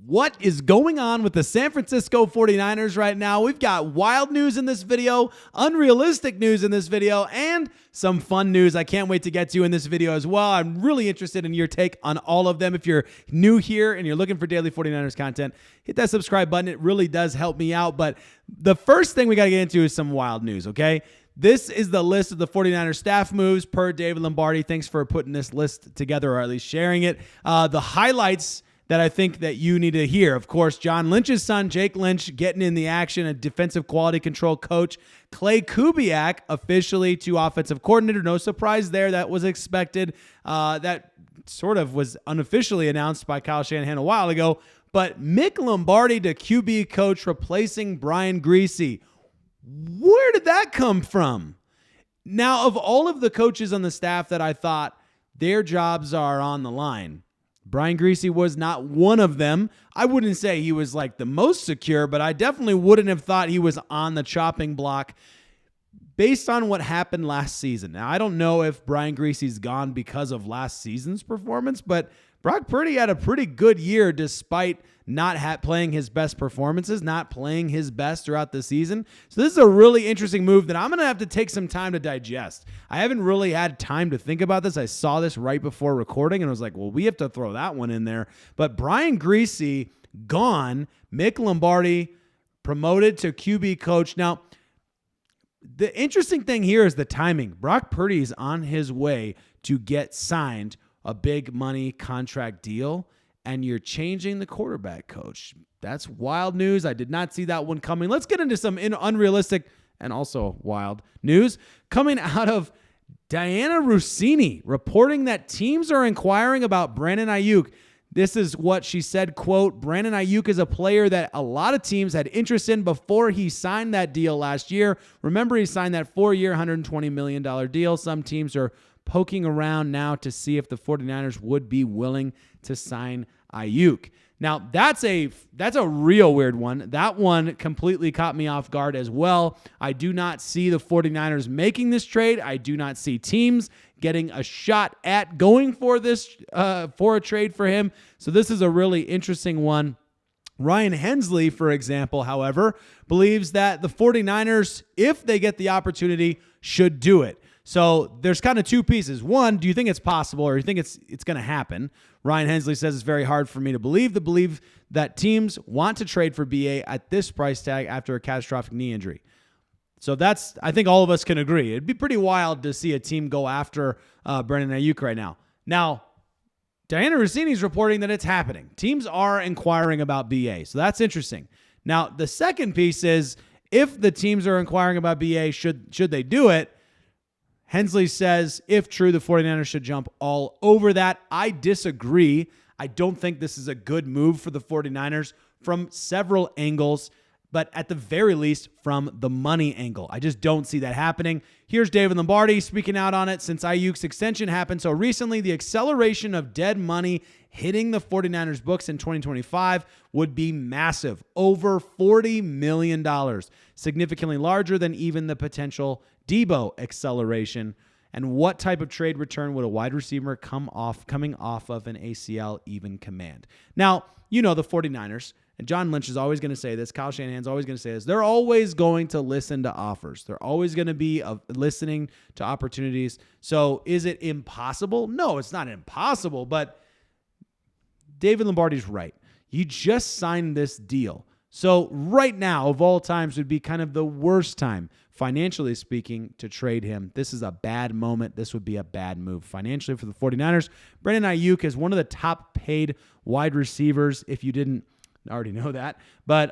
What is going on with the San Francisco 49ers right now? We've got wild news in this video, unrealistic news in this video, and some fun news I can't wait to get to in this video as well. I'm really interested in your take on all of them. If you're new here and you're looking for daily 49ers content, hit that subscribe button. It really does help me out. But the first thing we got to get into is some wild news, okay? This is the list of the 49ers staff moves per David Lombardi. Thanks for putting this list together, or at least sharing it. The highlights that I think that you need to hear. Of course, John Lynch's son, Jake Lynch, getting in the action, a defensive quality control coach. Clay Kubiak officially to offensive coordinator. No surprise there. That was expected. That sort of was unofficially announced by Kyle Shanahan a while ago. But Mick Lombardi to QB coach, replacing Brian Griese. Where did that come from? Now, of all of the coaches on the staff that I thought their jobs are on the line, Brian Griese was not one of them. I wouldn't say he was like the most secure, but I definitely wouldn't have thought he was on the chopping block based on what happened last season. Now, I don't know if Brian Griese's gone because of last season's performance, but Brock Purdy had a pretty good year despite not playing his best performances, not playing his best throughout the season. So this is a really interesting move that I'm going to have to take some time to digest. I haven't really had time to think about this. I saw this right before recording and I was like, well, we have to throw that one in there. But Brian Griese gone, Mick Lombardi promoted to QB coach. Now, the interesting thing here is the timing. Brock Purdy is on his way to get signed a big money contract deal, and you're changing the quarterback coach. That's wild news. I did not see that one coming. Let's get into some unrealistic and also wild news coming out of Dianna Russini, reporting that teams are inquiring about Brandon Aiyuk. This is what she said, quote, Brandon Aiyuk is a player that a lot of teams had interest in before he signed that deal last year. Remember, he signed that 4-year, $120 million deal. Some teams are poking around now to see if the 49ers would be willing to sign Aiyuk. Now, that's a real weird one. That one completely caught me off guard as well. I do not see the 49ers making this trade. I do not see teams getting a shot at going for this for a trade for him. So this is a really interesting one. Ryan Hensley, for example, however, believes that the 49ers, if they get the opportunity, should do it. So there's kind of two pieces. One, do you think it's possible, or do you think it's going to happen? Ryan Hensley says it's very hard for me to believe that teams want to trade for BA at this price tag after a catastrophic knee injury. So that's, I think all of us can agree. It'd be pretty wild to see a team go after Brandon Aiyuk right now. Now, Dianna Russini's reporting that it's happening. Teams are inquiring about BA, so that's interesting. Now, the second piece is, if the teams are inquiring about BA, should they do it? Hensley says, if true, the 49ers should jump all over that. I disagree. I don't think this is a good move for the 49ers from several angles, but at the very least from the money angle. I just don't see that happening. Here's David Lombardi speaking out on it. Since Aiyuk's extension happened so recently, the acceleration of dead money hitting the 49ers books in 2025 would be massive. Over $40 million. Significantly larger than even the potential Deebo acceleration. And what type of trade return would a wide receiver coming off of an ACL even command? Now, you know the 49ers, and John Lynch is always going to say this, Kyle Shanahan's always going to say this, they're always going to listen to offers. They're always going to be listening to opportunities. So is it impossible? No, it's not impossible, but David Lombardi's right. You just signed this deal. So right now, of all times, would be kind of the worst time, financially speaking, to trade him. This is a bad moment. This would be a bad move financially for the 49ers. Brandon Aiyuk is one of the top paid wide receivers, if you didn't already know that. But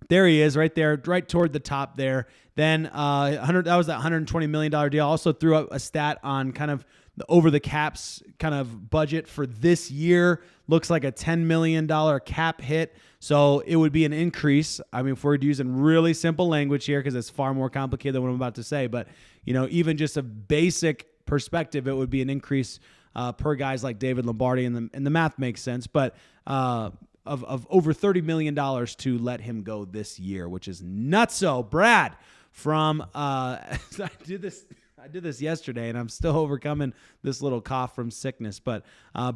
there he is right there, right toward the top there. Then that was that $120 million deal. Also threw up a stat on kind of the over the caps kind of budget for this year. Looks like a $10 million cap hit. So it would be an increase. I mean, if we're using really simple language here, because it's far more complicated than what I'm about to say, but even just a basic perspective, it would be an increase per guys like David Lombardi, and the math makes sense. But of over $30 million to let him go this year, which is nutso. Brad from I I did this yesterday, and I'm still overcoming this little cough from sickness. But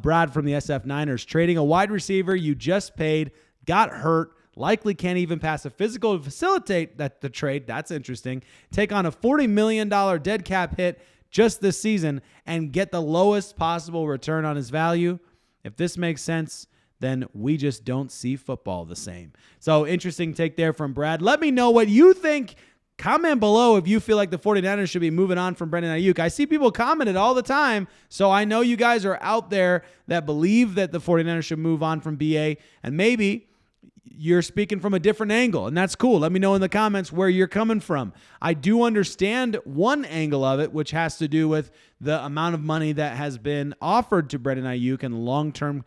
Brad from the SF Niners, trading a wide receiver you just paid, got hurt, likely can't even pass a physical to facilitate the trade. That's interesting. Take on a $40 million dead cap hit just this season and get the lowest possible return on his value. If this makes sense, then we just don't see football the same. So interesting take there from Brad. Let me know what you think. Comment below if you feel like the 49ers should be moving on from Brandon Aiyuk. I see people comment it all the time, so I know you guys are out there that believe that the 49ers should move on from BA, and maybe you're speaking from a different angle, and that's cool. Let me know in the comments where you're coming from. I do understand one angle of it, which has to do with the amount of money that has been offered to Brandon Aiyuk and the long-term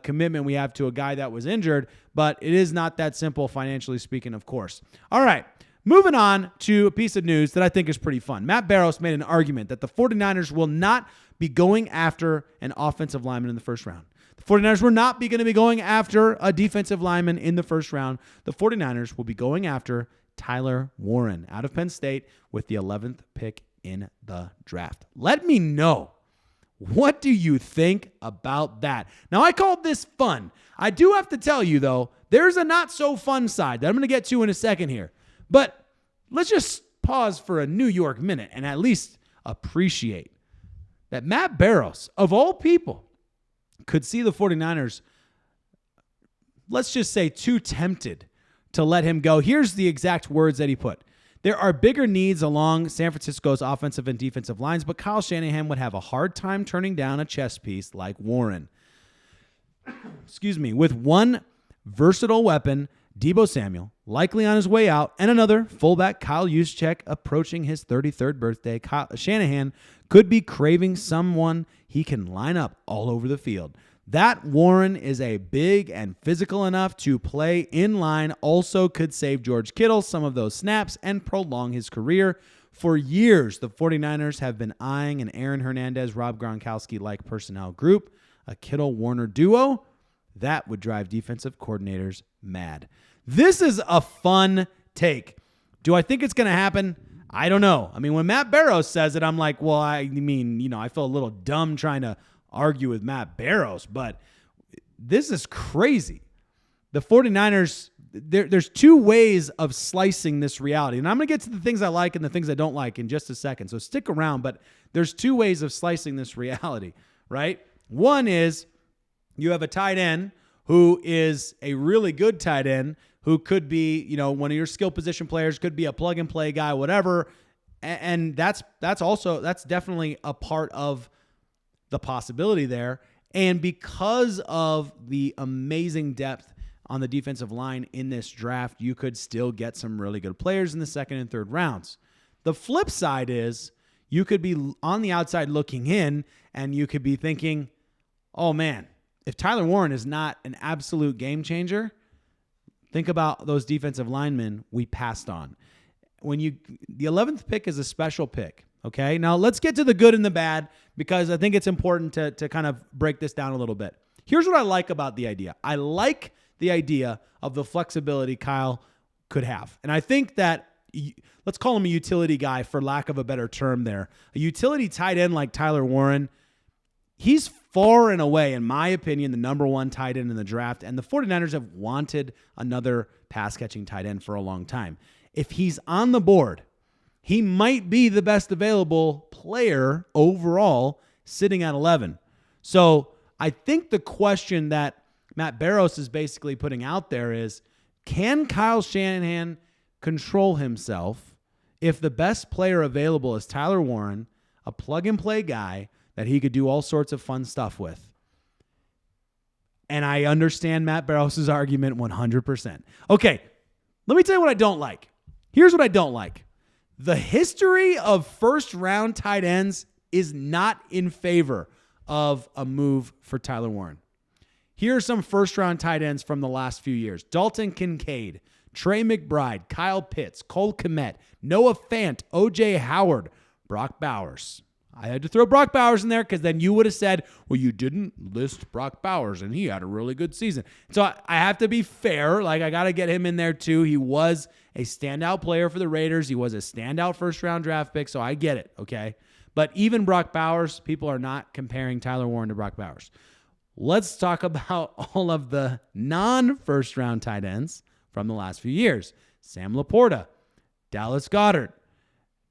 commitment we have to a guy that was injured, but it is not that simple financially speaking, of course. All right. Moving on to a piece of news that I think is pretty fun. Matt Barrows made an argument that the 49ers will not be going after an offensive lineman in the first round. The 49ers will not be going to be going after a defensive lineman in the first round. The 49ers will be going after Tyler Warren out of Penn State with the 11th pick in the draft. Let me know. What do you think about that? Now, I called this fun. I do have to tell you, though, there's a not so fun side that I'm going to get to in a second here. But let's just pause for a New York minute and at least appreciate that Matt Barrows, of all people, could see the 49ers, let's just say, too tempted to let him go. Here's the exact words that he put. There are bigger needs along San Francisco's offensive and defensive lines, but Kyle Shanahan would have a hard time turning down a chess piece like Warren. With one versatile weapon, Deebo Samuel, likely on his way out, and another fullback, Kyle Juszczyk, approaching his 33rd birthday, Shanahan could be craving someone he can line up all over the field. That Warren is a big and physical enough to play in line, also could save George Kittle some of those snaps and prolong his career. For years, the 49ers have been eyeing an Aaron Hernandez, Rob Gronkowski-like personnel group, a Kittle-Warner duo. That would drive defensive coordinators mad. This is a fun take. Do I think it's going to happen? I don't know. I mean, when Matt Barrows says it, I'm like, well, I feel a little dumb trying to argue with Matt Barrows, but this is crazy. The 49ers, there's two ways of slicing this reality. And I'm going to get to the things I like and the things I don't like in just a second. So stick around, but there's two ways of slicing this reality, right? One is you have a tight end who is a really good tight end who could be, one of your skill position players, could be a plug and play guy, whatever. And that's definitely a part of the possibility there. And because of the amazing depth on the defensive line in this draft, you could still get some really good players in the second and third rounds. The flip side is you could be on the outside looking in and you could be thinking, oh man, if Tyler Warren is not an absolute game changer, think about those defensive linemen we passed on. The 11th pick is a special pick, okay? Now, let's get to the good and the bad because I think it's important to kind of break this down a little bit. Here's what I like about the idea. I like the idea of the flexibility Kyle could have. And I think that, let's call him a utility guy for lack of a better term there. A utility tight end like Tyler Warren, he's far and away, in my opinion, the number one tight end in the draft, and the 49ers have wanted another pass-catching tight end for a long time. If he's on the board, he might be the best available player overall sitting at 11. So I think the question that Matt Barrows is basically putting out there is, can Kyle Shanahan control himself if the best player available is Tyler Warren, a plug-and-play guy that he could do all sorts of fun stuff with? And I understand Matt Barrows' argument 100%. Okay, let me tell you what I don't like. Here's what I don't like. The history of first-round tight ends is not in favor of a move for Tyler Warren. Here are some first-round tight ends from the last few years. Dalton Kincaid, Trey McBride, Kyle Pitts, Cole Kmet, Noah Fant, O.J. Howard, Brock Bowers. I had to throw Brock Bowers in there because then you would have said, well, you didn't list Brock Bowers, and he had a really good season. So I have to be fair. Like, I got to get him in there too. He was a standout player for the Raiders. He was a standout first-round draft pick, so I get it, okay? But even Brock Bowers, people are not comparing Tyler Warren to Brock Bowers. Let's talk about all of the non-first-round tight ends from the last few years. Sam Laporta, Dallas Goedert,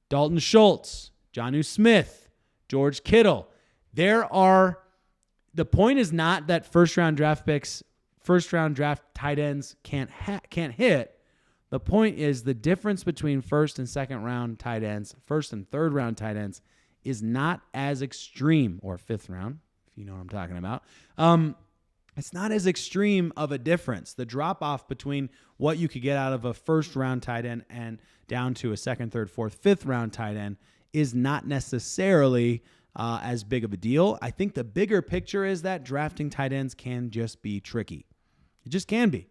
Dalton Schultz, Jonnu Smith, George Kittle. The point is not that first-round draft tight ends can't hit. The point is the difference between first and second-round tight ends, first and third-round tight ends, is not as extreme, or fifth round, if you know what I'm talking about. It's not as extreme of a difference. The drop-off between what you could get out of a first-round tight end and down to a second, third, fourth, fifth-round tight end is not necessarily as big of a deal. I think the bigger picture is that drafting tight ends can just be tricky. It just can be.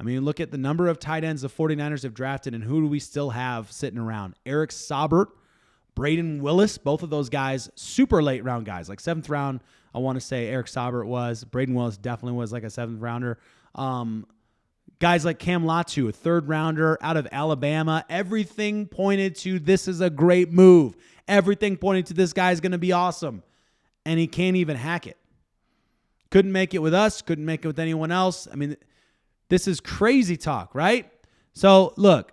I mean, look at the number of tight ends the 49ers have drafted, and who do we still have sitting around? Eric Saubert, Braden Willis, both of those guys, super late round guys, like seventh round. I want to say Eric Saubert was. Braden Willis definitely was like a seventh rounder. Guys like Cam Latu, a third rounder out of Alabama. Everything pointed to this is a great move. Everything pointed to this guy's going to be awesome. And he can't even hack it. Couldn't make it with us. Couldn't make it with anyone else. I mean, this is crazy talk, right? So, look,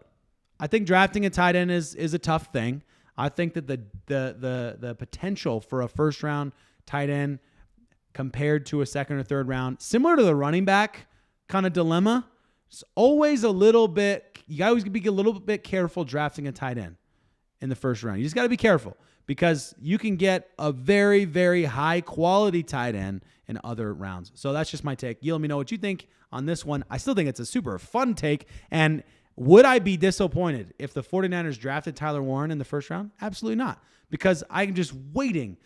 I think drafting a tight end is a tough thing. I think that the potential for a first-round tight end compared to a second or third round, similar to the running back kind of dilemma, it's always a little bit, you always be a little bit careful drafting a tight end in the first round. You just got to be careful because you can get a very, very high-quality tight end in other rounds. So that's just my take. You let me know what you think on this one. I still think it's a super fun take, and would I be disappointed if the 49ers drafted Tyler Warren in the first round? Absolutely not, because I'm just waiting.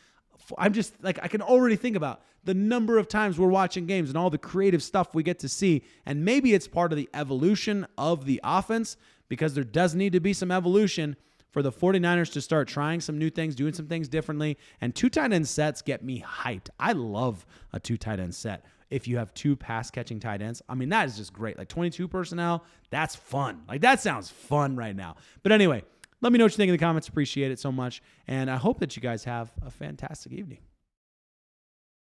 I can already think about the number of times we're watching games and all the creative stuff we get to see, and maybe it's part of the evolution of the offense because there does need to be some evolution for the 49ers to start trying some new things, doing some things differently, and two tight end sets get me hyped. I love a two tight end set. If you have two pass-catching tight ends, I mean, that is just great. Like 22 personnel, that's fun. Like, that sounds fun right now. But anyway, let me know what you think in the comments. Appreciate it so much. And I hope that you guys have a fantastic evening.